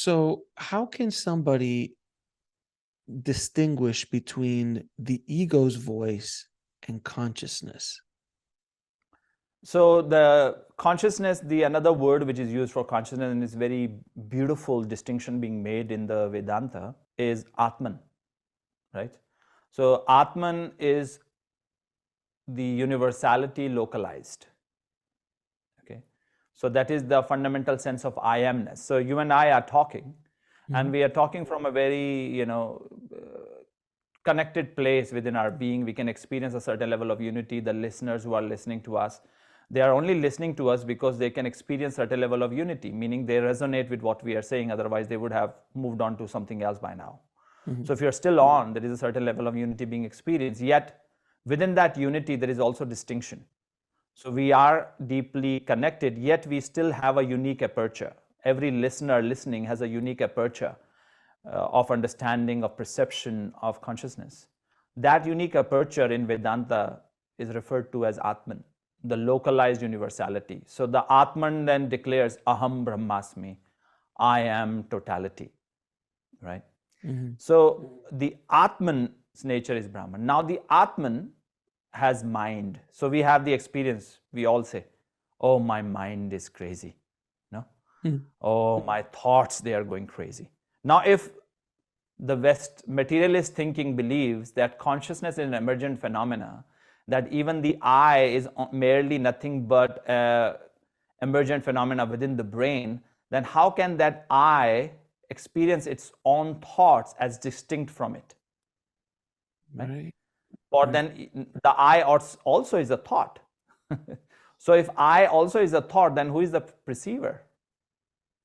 So, how can somebody distinguish between the ego's voice and consciousness? So the consciousness, the another word which is used for consciousness, and is very beautiful distinction being made in the Vedanta, is Atman, right? So Atman is the universality localized. Okay, so that is the fundamental sense of I amness. So you and I are talking, and we are talking from a very connected place within our being. We can experience a certain level of unity. The listeners who are listening to us, they are only listening to us because they can experience certain level of unity, meaning they resonate with what we are saying. Otherwise, they would have moved on to something else by now. So if you're still on, there is a certain level of unity being experienced. Yet within that unity, there is also distinction. So we are deeply connected, yet we still have a unique aperture. Every listener listening has a unique aperture of understanding, of perception, of consciousness. That unique aperture in Vedanta is referred to as Atman, the localized universality. So the Atman then declares, Aham Brahmasmi, I am totality, right? So the Atman's nature is Brahman. Now the Atman has mind. So we have the experience, we all say, oh, my mind is crazy. No? Oh, my thoughts, they are going crazy. Now, if the West materialist thinking believes that consciousness is an emergent phenomena, that even the I is merely nothing but emergent phenomena within the brain, then how can that I experience its own thoughts as distinct from it? Right? Or then the I also is a thought. So if I also is a thought, then who is the perceiver?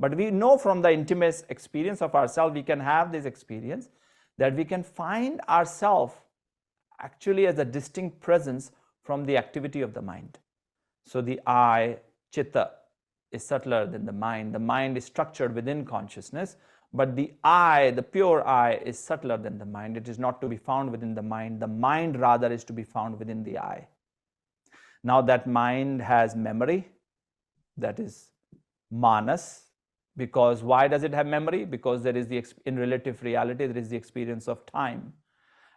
But we know from the intimate experience of ourselves, we can have this experience that we can find ourselves actually as a distinct presence from the activity of the mind. So the I, chitta, is subtler than the mind. The mind is structured within consciousness, but the I, the pure I, is subtler than the mind. It is not to be found within the mind. The mind rather is to be found within the I. Now that mind has memory, that is manas. Because why does it have memory? Because there is in relative reality, there is the experience of time.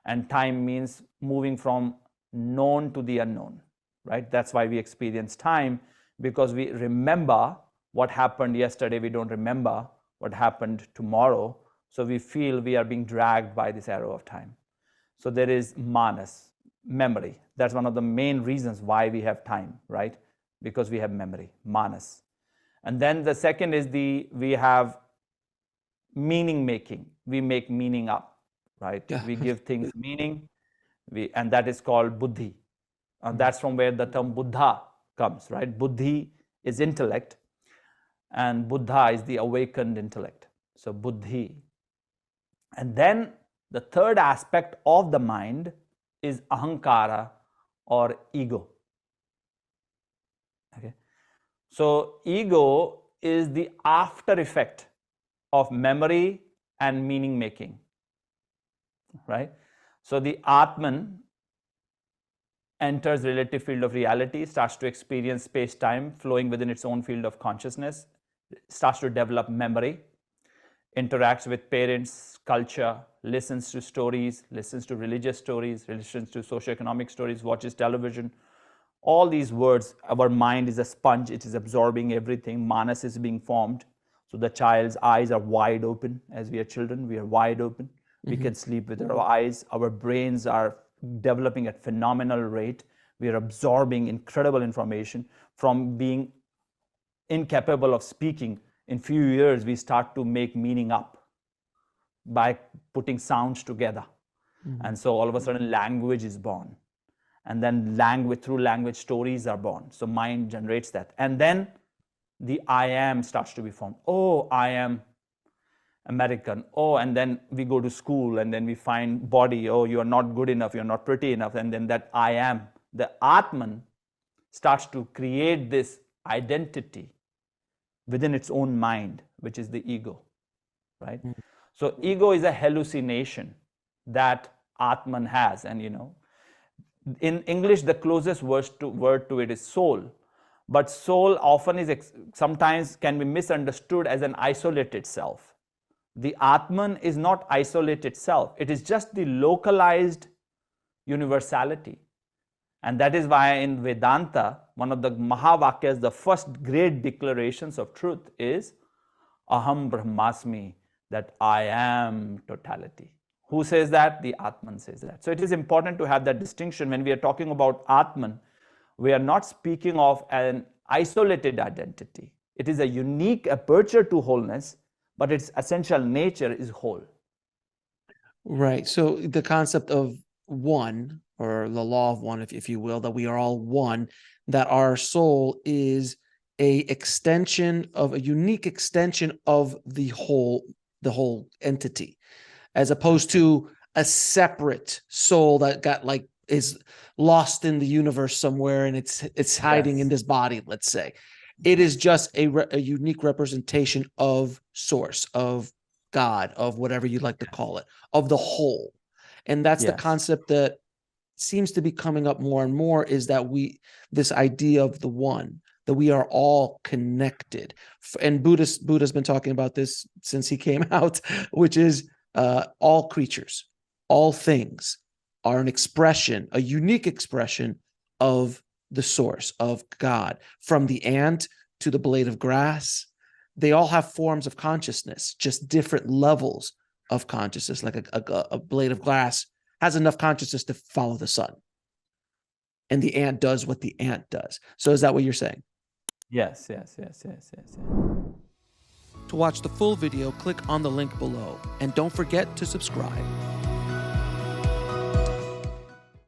And time means moving from known to the unknown, right? That's why we experience time, because we remember what happened yesterday. We don't remember what happened tomorrow. So we feel we are being dragged by this arrow of time. So there is manas, memory. That's one of the main reasons why we have time, right? Because we have memory, manas. And then the second is we have meaning making. We make meaning up, right? Yeah. We give things meaning, and that is called buddhi. That's from where the term Buddha comes, right? Buddhi is intellect, and Buddha is the awakened intellect. So buddhi. And then the third aspect of the mind is ahankara, or ego. Okay. So ego is the after effect of memory and meaning making, right? So the Atman enters relative field of reality, starts to experience space-time flowing within its own field of consciousness, starts to develop memory, interacts with parents, culture, listens to stories, listens to religious stories, listens to socioeconomic stories, watches television. All these words, our mind is a sponge, it is absorbing everything. Manas is being formed. So the child's eyes are wide open. As we are children, we are wide open. We can sleep with our eyes. Our brains are developing at phenomenal rate. We are absorbing incredible information. From being incapable of speaking, in few years, we start to make meaning up by putting sounds together. And so all of a sudden, language is born. And then through language, stories are born. So mind generates that. And then the I am starts to be formed. Oh, I am American. Oh, and then we go to school and then we find body. Oh, you are not good enough. You're not pretty enough. And then that I am, the Atman, starts to create this identity within its own mind, which is the ego, right? So ego is a hallucination that Atman has. And in English, the closest word to it is soul. But soul often sometimes can be misunderstood as an isolated self. the Atman is not isolated self. It is just the localized universality. And that is why in Vedanta, one of the Mahavakyas, the first great declarations of truth is Aham Brahmasmi, that I am totality. Who says that? The Atman says that. So it is important to have that distinction. When we are talking about Atman, we are not speaking of an isolated identity. It is a unique aperture to wholeness, but its essential nature is whole. Right. So the concept of one, or the law of one, if you will, that we are all one, that our soul is a unique extension of the whole entity, as opposed to a separate soul that is lost in the universe somewhere and it's hiding in this body, let's say. It is just a unique representation of source, of God, of whatever you'd like to call it, of the whole. And that's the concept that seems to be coming up more and more, is that this idea of the one, that we are all connected. And Buddha's been talking about this since he came out, which is all creatures, all things are an expression, a unique expression of the source, of God. From the ant to the blade of grass, they all have forms of consciousness, just different levels of consciousness. Like a blade of grass has enough consciousness to follow the sun, and the ant does what the ant does. So is that what you're saying? Yes. To watch the full video, click on the link below, and don't forget to subscribe.